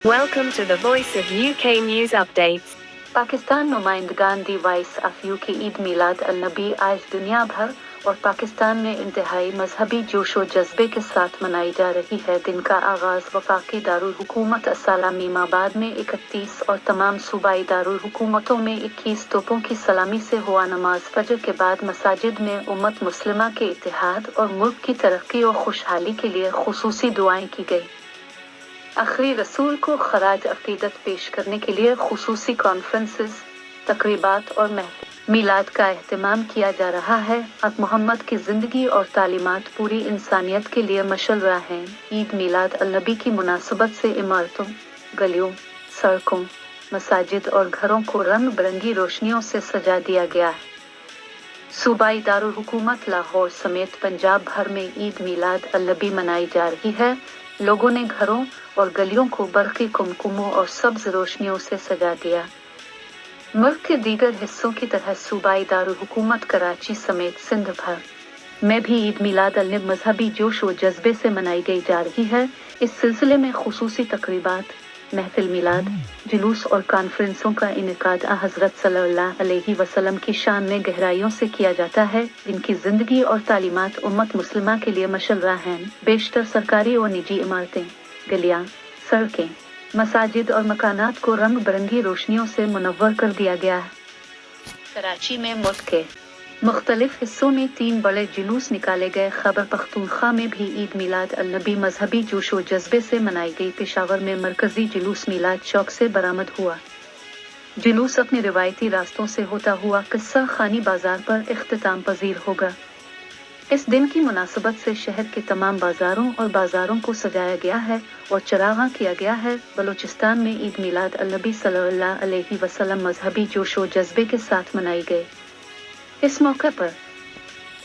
Welcome to the Voice of UK News Updates. Pakistan नुमाइंदगान the voice of UK Eid Milad al Nabi आज दुनिया भर और पाकिस्तान में इंतहाई मजहबी जोश व जज्बे के साथ मनाई जा रही है। दिन का आगाज वफाकी दारुल हुकूमत सलामीमाबाद में 31 और तमाम सूबाई दारुल हुकूमतों में 21 तोपों की सलामी से हुआ। नमाज फजर के बाद मसाजिद में उम्मत मुस्लिमा के इत्तेहाद और मुल्क की तरक्की और खुशहाली के लिए खुसूसी दुआएं की गई। आखिरी रसूल को खराज अकीदत पेश करने के लिए खुसूसी कॉन्फ्रेंसेस, तकरीबात और महफिल मिलाद का एहतमाम किया जा रहा है। अब मोहम्मद की जिंदगी और तालीमात पूरी इंसानियत के लिए मशअला हैं। ईद मिलाद अल नबी की मुनासबत से इमारतों, गलियों, सड़कों, मसाजिद और घरों को रंग बिरंगी रोशनियों से सजा दिया गया है। सूबाई दारुल हुकूमत लाहौर समेत पंजाब भर में ईद मिलाद अल नबी मनाई जा रही है। लोगों ने घरों और गलियों को बरक़ी कुमकुमों और सब्ज रोशनियों से सजा दिया। मुल्क के दीगर हिस्सों की तरह सूबाई दारुल हुकूमत कराची समेत सिंध भर में भी ईद मिलाद अल नबी मजहबी जोश व जज्बे से मनाई गई जा रही है। इस सिलसिले में खुसूसी तकरीबात, महफिल मिलाद, जुलूस और कॉन्फ्रेंसों का इनेकाद हज़रत सल्लल्लाहु अलैहि वसल्लम की शान में गहराइयों से किया जाता है, जिनकी जिंदगी और तालीमात उम्मत मुस्लिमा के लिए मशअला हैं। बेशतर सरकारी और निजी इमारतें, गलियां, सड़कें, मसाजिद और मकानात को रंग बिरंगी रोशनियों से मुनव्वर कर दिया गया है। कराची में मुल्क के मुख्तलिफ हिस्सों में 3 बड़े जुलूस निकाले गए। खैबर पख्तूनख्वा में भी ईद मिलाद अल नबी मजहबी जोश व जज्बे से मनाई गई। पेशावर में मरकजी जुलूस मिलाद चौक से बरामद हुआ। जुलूस अपने रिवायती रास्तों से होता हुआ किस्सा खानी बाजार पर इख्तिताम पजीर होगा। इस दिन की मुनासबत से शहर के तमाम बाजारों और बाजारों को सजाया गया है और चरागा किया गया है। बलूचिस्तान में ईद मिलाद अल नबी सल्लल्लाहु अलैहि वसल्लम मजहबी जोश व जज्बे के साथ मनाई गई। इस मौके पर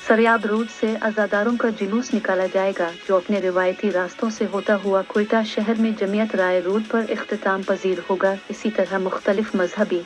सरियाब रोड से अज़ादारों का जुलूस निकाला जाएगा, जो अपने रिवायती रास्तों से होता हुआ कोयटा शहर में जमियत राय रोड पर इख्तिताम पजीर होगा। इसी तरह मुख्तलिफ मजहबी,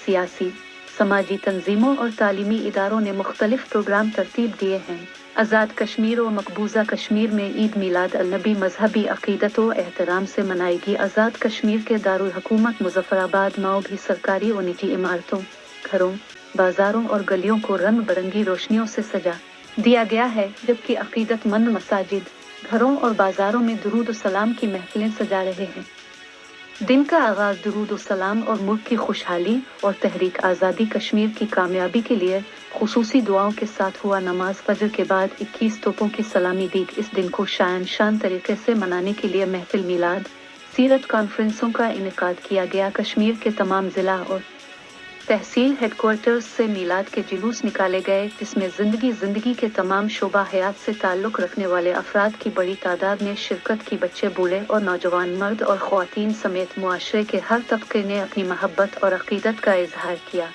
सियासी, समाजी तंजीमों और तालीमी इदारों ने मुख्तलिफ प्रोग्राम तरतीब दिए हैं। आज़ाद कश्मीर और मकबूजा कश्मीर में ईद मिलाद अल नबी मजहबी अकीदत व एहतराम से मनाएगी। आज़ाद कश्मीर के दारुल हुकूमत मुजफ्फराबाद में भी सरकारी और निजी इमारतों, घरों, बाजारों और गलियों को रंग बिरंगी रोशनियों से सजा दिया गया है, जबकि अकीदतमंद मसाजिद, घरों और बाजारों में दुरूद सलाम की महफिलें सजा रहे हैं। दिन का आगाज दुरूद सलाम और मुल्क की खुशहाली और तहरीक आज़ादी कश्मीर की कामयाबी के लिए खुसूसी दुआओं के साथ हुआ। नमाज फजर के बाद 21 तोपों की सलामी दी। इस दिन को शान तरीके से मनाने के लिए महफिल मिलाद, सीरत कॉन्फ्रेंसों का इनेकाद किया गया। कश्मीर के तमाम जिला और तहसील हेडक्वार्टर्स से मिलाद के जुलूस निकाले गए, जिसमें जिंदगी के तमाम शोबा हयात से ताल्लुक़ रखने वाले अफराद की बड़ी तादाद ने शिरकत की। बच्चे, बूढ़े और नौजवान, मर्द और ख़वातीन समेत मुआशरे के हर तबके ने अपनी मोहब्बत और अक़ीदत का इजहार किया।